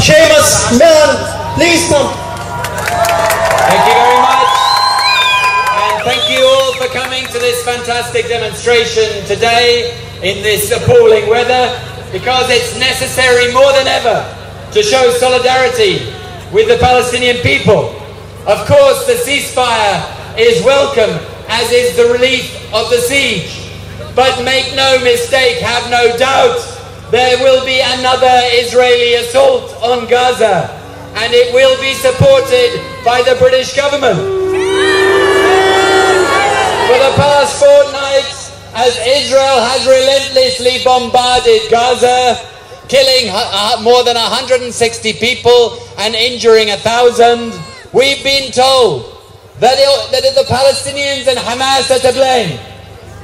Seumas Milne, please come. Thank you very much. And thank you all for coming to this fantastic demonstration today in this appalling weather, because it's necessary more than ever to show solidarity with the Palestinian people. Of course, the ceasefire is welcome, as is the relief of the siege. But make no mistake, have no doubt, there will be another Israeli assault on Gaza, and it will be supported by the British government. For the past fortnight, as Israel has relentlessly bombarded Gaza, killing more than 160 people and injuring 1,000, we've been told that the Palestinians and Hamas are to blame,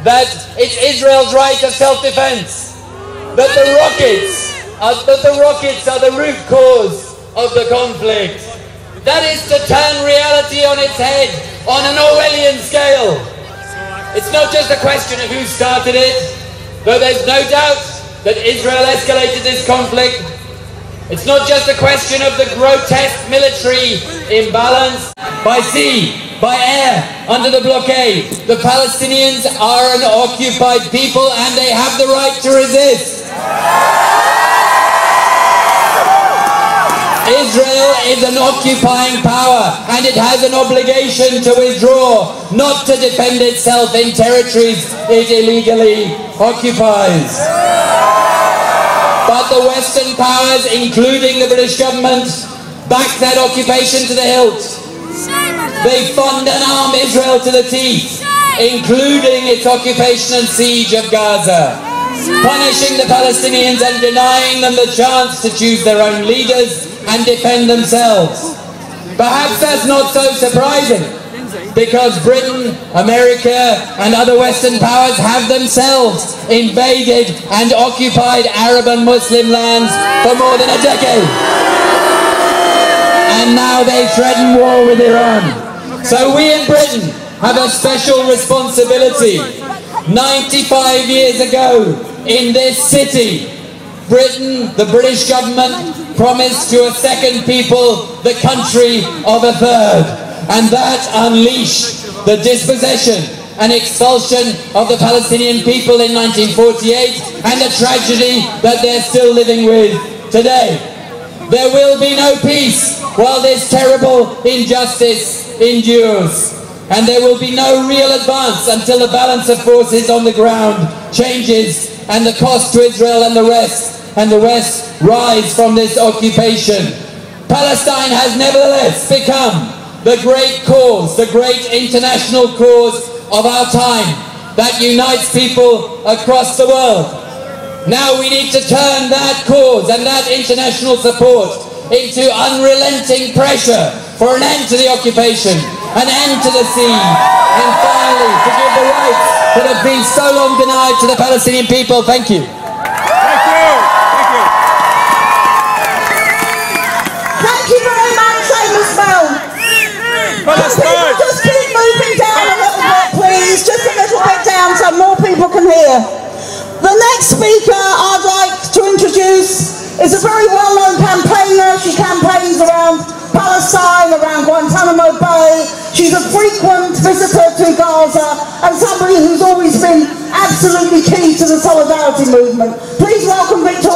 that it's Israel's right of self-defense, that the rockets are the root cause of the conflict. That is to turn reality on its head on an Orwellian scale. It's not just a question of who started it, though there's no doubt that Israel escalated this conflict. It's not just a question of the grotesque military imbalance. By sea, by air, under the blockade, the Palestinians are an occupied people and they have the right to resist. Israel is an occupying power and it has an obligation to withdraw, not to defend itself in territories it illegally occupies. But the Western powers, including the British government, back that occupation to the hilt. They fund and arm Israel to the teeth, including its occupation and siege of Gaza, punishing the Palestinians and denying them the chance to choose their own leaders and defend themselves. Perhaps that's not so surprising, because Britain, America and other Western powers have themselves invaded and occupied Arab and Muslim lands for more than a decade. And now they threaten war with Iran. So we in Britain have a special responsibility. 95 years ago in this city, Britain, the British government, promised to a second people the country of a third, and that unleashed the dispossession and expulsion of the Palestinian people in 1948, and a tragedy that they're still living with today. There will be no peace while this terrible injustice endures, and there will be no real advance until the balance of forces on the ground changes and the cost to Israel and the West rise from this occupation. Palestine has nevertheless become the great cause, the great international cause of our time that unites people across the world. Now we need to turn that cause and that international support into unrelenting pressure for an end to the occupation, an end to the siege, and finally to give the rights that have been so long denied to the Palestinian people. Thank you. Thank you. Thank you. Thank you very much, Seumas Milne. Palestine. Just keep moving down a little bit, please. Just a little bit down so more people can hear. The next speaker I'd like to introduce is a very well-known campaigner. She campaigns around Palestine, around Guantanamo Bay. She's a frequent visitor to Gaza and somebody who's always been absolutely key to the solidarity movement. Please welcome Victoria.